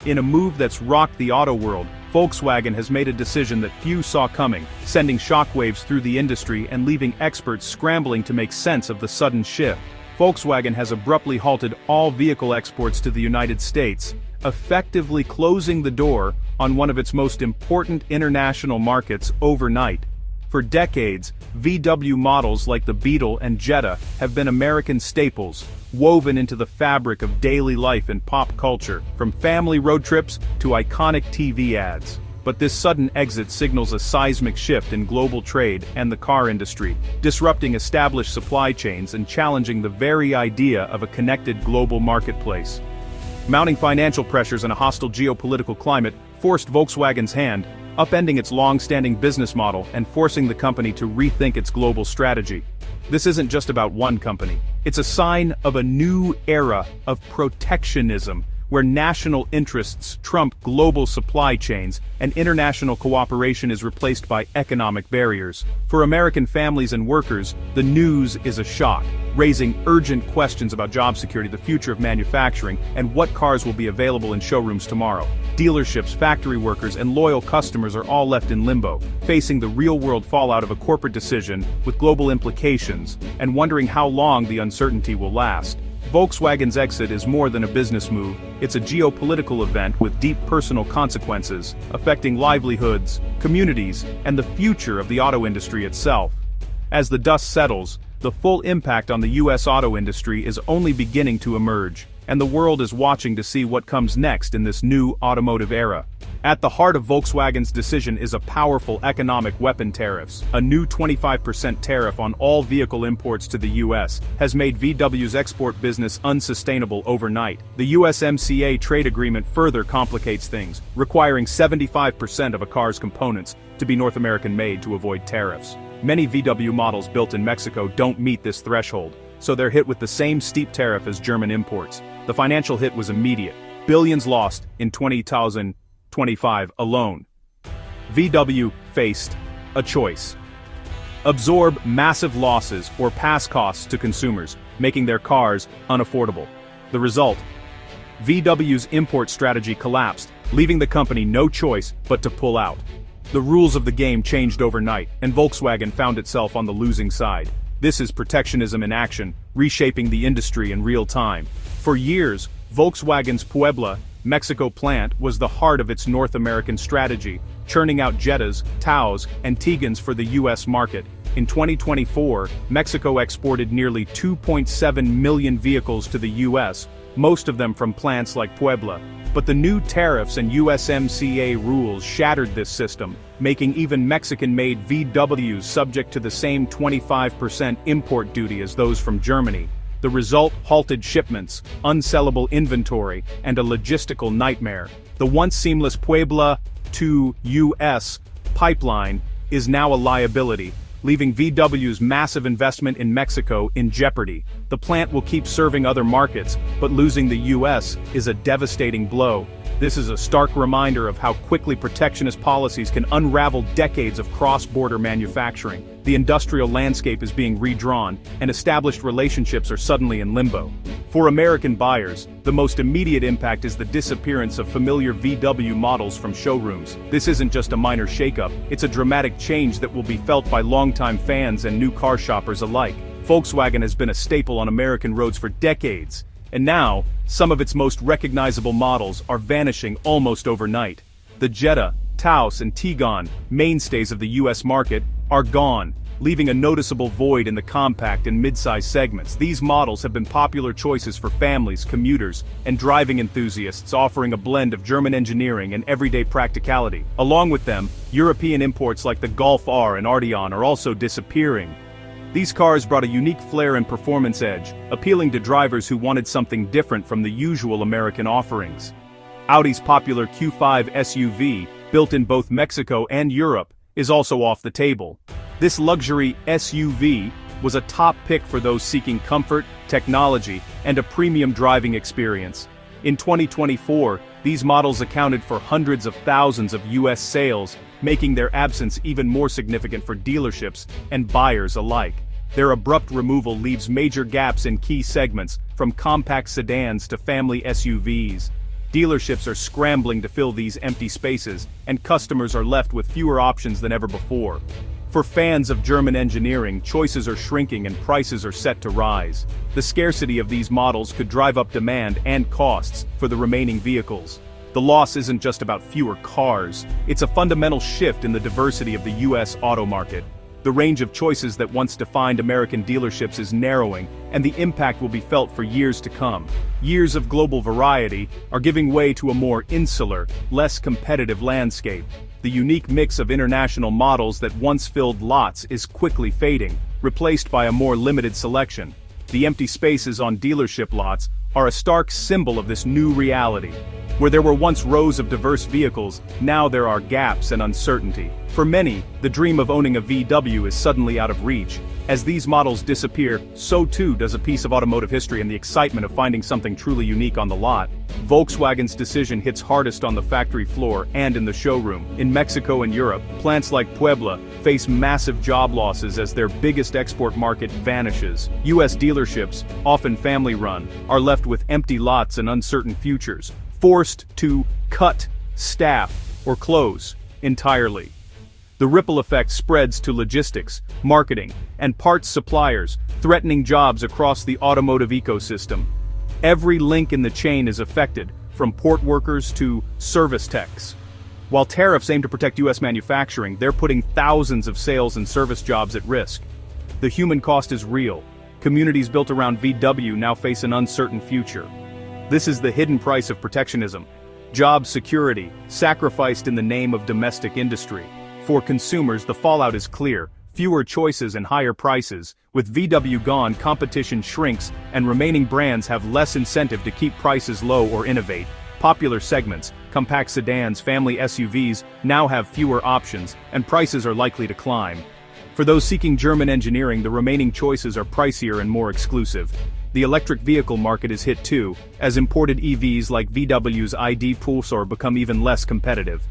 In a move that's rocked the auto world, Volkswagen has made a decision that few saw coming, sending shockwaves through the industry and leaving experts scrambling to make sense of the sudden shift. Volkswagen has abruptly halted all vehicle exports to the United States, effectively closing the door on one of its most important international markets overnight. For decades, VW models like the Beetle and Jetta have been American staples, woven into the fabric of daily life and pop culture, from family road trips to iconic TV ads. But this sudden exit signals a seismic shift in global trade and the car industry, disrupting established supply chains and challenging the very idea of a connected global marketplace. Mounting financial pressures and a hostile geopolitical climate forced Volkswagen's hand, upending its long-standing business model and forcing the company to rethink its global strategy. This isn't just about one company. It's a sign of a new era of protectionism, where national interests trump global supply chains and international cooperation is replaced by economic barriers. For American families and workers, the news is a shock, raising urgent questions about job security, the future of manufacturing, and what cars will be available in showrooms tomorrow. Dealerships, factory workers, and loyal customers are all left in limbo, facing the real-world fallout of a corporate decision with global implications, and wondering how long the uncertainty will last. Volkswagen's exit is more than a business move, it's a geopolitical event with deep personal consequences, affecting livelihoods, communities, and the future of the auto industry itself. As the dust settles, the full impact on the U.S. auto industry is only beginning to emerge, and the world is watching to see what comes next in this new automotive era. At the heart of Volkswagen's decision is a powerful economic weapon: tariffs. A new 25% tariff on all vehicle imports to the U.S. has made VW's export business unsustainable overnight. The USMCA trade agreement further complicates things, requiring 75% of a car's components to be North American made to avoid tariffs. Many VW models built in Mexico don't meet this threshold, so they're hit with the same steep tariff as German imports. The financial hit was immediate. Billions lost in 2025 alone. VW faced a choice: absorb massive losses or pass costs to consumers, making their cars unaffordable. The result: VW's import strategy collapsed, leaving the company no choice but to pull out. The rules of the game changed overnight, and Volkswagen found itself on the losing side. This is protectionism in action, reshaping the industry in real time. For years, Volkswagen's Puebla, Mexico plant was the heart of its North American strategy, churning out Jettas, Taos, and Tigans for the U.S. market. In 2024, Mexico exported nearly 2.7 million vehicles to the U.S., most of them from plants like Puebla. But the new tariffs and USMCA rules shattered this system, making even Mexican-made VWs subject to the same 25% import duty as those from Germany. The result: halted shipments, unsellable inventory, and a logistical nightmare. The once seamless Puebla to U.S. pipeline is now a liability, leaving VW's massive investment in Mexico in jeopardy. The plant will keep serving other markets, but losing the U.S. is a devastating blow. This is a stark reminder of how quickly protectionist policies can unravel decades of cross-border manufacturing. The industrial landscape is being redrawn, and established relationships are suddenly in limbo. For American buyers, the most immediate impact is the disappearance of familiar VW models from showrooms. This isn't just a minor shakeup, it's a dramatic change that will be felt by longtime fans and new car shoppers alike. Volkswagen has been a staple on American roads for decades, and now, some of its most recognizable models are vanishing almost overnight. The Jetta, Taos, and Tigан, mainstays of the U.S. market, are gone, leaving a noticeable void in the compact and mid-size segments. These models have been popular choices for families, commuters, and driving enthusiasts, offering a blend of German engineering and everyday practicality. Along with them, European imports like the Golf R and Arteon are also disappearing. These cars brought a unique flair and performance edge, appealing to drivers who wanted something different from the usual American offerings. Audi's popular Q5 SUV, built in both Mexico and Europe, is also off the table. This luxury SUV was a top pick for those seeking comfort, technology, and a premium driving experience. In 2024, these models accounted for hundreds of thousands of U.S. sales, making their absence even more significant for dealerships and buyers alike. Their abrupt removal leaves major gaps in key segments, from compact sedans to family SUVs. Dealerships are scrambling to fill these empty spaces, and customers are left with fewer options than ever before. For fans of German engineering, choices are shrinking and prices are set to rise. The scarcity of these models could drive up demand and costs for the remaining vehicles. The loss isn't just about fewer cars, it's a fundamental shift in the diversity of the US auto market. The range of choices that once defined American dealerships is narrowing, and the impact will be felt for years to come. Years of global variety are giving way to a more insular, less competitive landscape. The unique mix of international models that once filled lots is quickly fading, replaced by a more limited selection. The empty spaces on dealership lots are a stark symbol of this new reality. Where there were once rows of diverse vehicles, now there are gaps and uncertainty. For many, the dream of owning a VW is suddenly out of reach. As these models disappear, so too does a piece of automotive history and the excitement of finding something truly unique on the lot. Volkswagen's decision hits hardest on the factory floor and in the showroom. In Mexico and Europe, plants like Puebla face massive job losses as their biggest export market vanishes. US dealerships, often family-run, are left with empty lots and uncertain futures, forced to cut staff or close entirely. The ripple effect spreads to logistics, marketing, and parts suppliers, threatening jobs across the automotive ecosystem. Every link in the chain is affected, from port workers to service techs. While tariffs aim to protect US manufacturing, they're putting thousands of sales and service jobs at risk. The human cost is real. Communities built around VW now face an uncertain future. This is the hidden price of protectionism. Job security, sacrificed in the name of domestic industry. For consumers, the fallout is clear. Fewer choices and higher prices. With VW gone, competition shrinks, and remaining brands have less incentive to keep prices low or innovate. Popular segments, compact sedans, family SUVs, now have fewer options, and prices are likely to climb. For those seeking German engineering, the remaining choices are pricier and more exclusive. The electric vehicle market is hit too, as imported EVs like VW's ID Pulsar become even less competitive.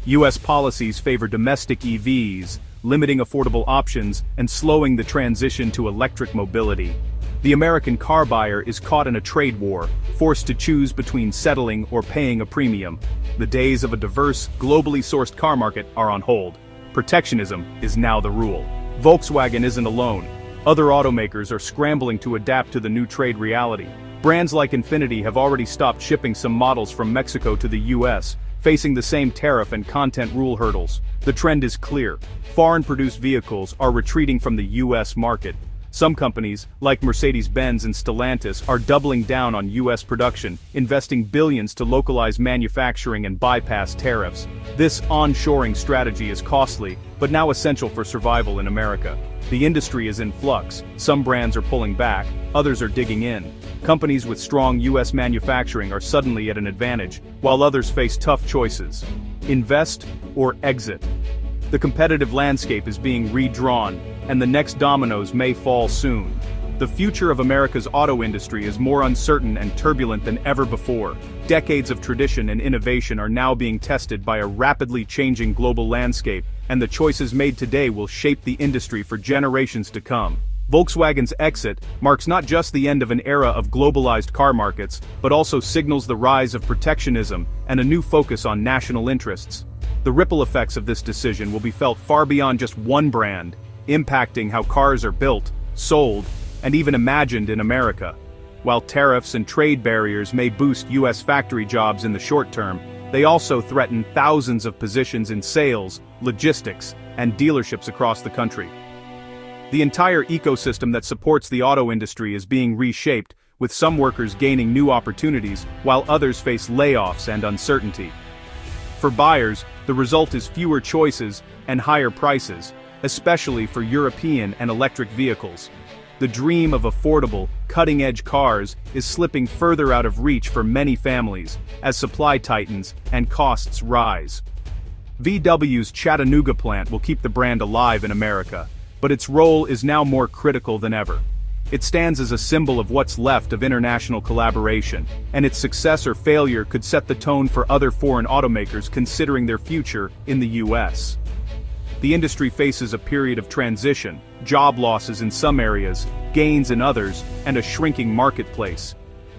US policies favor domestic EVs, limiting affordable options and slowing the transition to electric mobility. The American car buyer is caught in a trade war, forced to choose between settling or paying a premium. The days of a diverse, globally sourced car market are on hold. Protectionism is now the rule. Volkswagen isn't alone. Other automakers are scrambling to adapt to the new trade reality. Brands like Infiniti have already stopped shipping some models from Mexico to the US, facing the same tariff and content rule hurdles. The trend is clear. Foreign-produced vehicles are retreating from the US market. Some companies, like Mercedes-Benz and Stellantis, are doubling down on US production, investing billions to localize manufacturing and bypass tariffs. This onshoring strategy is costly, but now essential for survival in America. The industry is in flux. Some brands are pulling back, others are digging in. Companies with strong US manufacturing are suddenly at an advantage, while others face tough choices. Invest or exit. The competitive landscape is being redrawn, and the next dominoes may fall soon. The future of America's auto industry is more uncertain and turbulent than ever before. Decades of tradition and innovation are now being tested by a rapidly changing global landscape, and the choices made today will shape the industry for generations to come. Volkswagen's exit marks not just the end of an era of globalized car markets, but also signals the rise of protectionism and a new focus on national interests. The ripple effects of this decision will be felt far beyond just one brand, impacting how cars are built, sold, and even imagined in America. While tariffs and trade barriers may boost US factory jobs in the short term, they also threaten thousands of positions in sales, logistics, and dealerships across the country. The entire ecosystem that supports the auto industry is being reshaped, with some workers gaining new opportunities while others face layoffs and uncertainty. For buyers, the result is fewer choices and higher prices, especially for European and electric vehicles. The dream of affordable, cutting-edge cars is slipping further out of reach for many families as supply tightens and costs rise. VW's Chattanooga plant will keep the brand alive in America, but its role is now more critical than ever. It stands as a symbol of what's left of international collaboration, and its success or failure could set the tone for other foreign automakers considering their future in the US. The industry faces a period of transition, job losses in some areas, gains in others, and a shrinking marketplace.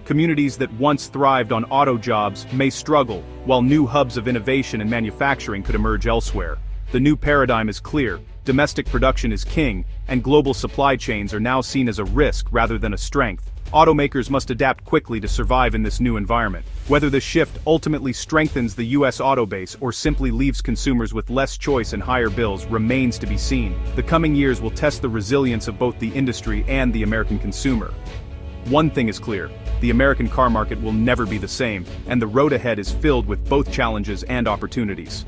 Communities that once thrived on auto jobs may struggle, while new hubs of innovation and manufacturing could emerge elsewhere. The new paradigm is clear: domestic production is king, and global supply chains are now seen as a risk rather than a strength. Automakers must adapt quickly to survive in this new environment. Whether the shift ultimately strengthens the US auto base or simply leaves consumers with less choice and higher bills remains to be seen. The coming years will test the resilience of both the industry and the American consumer. One thing is clear: the American car market will never be the same, and the road ahead is filled with both challenges and opportunities.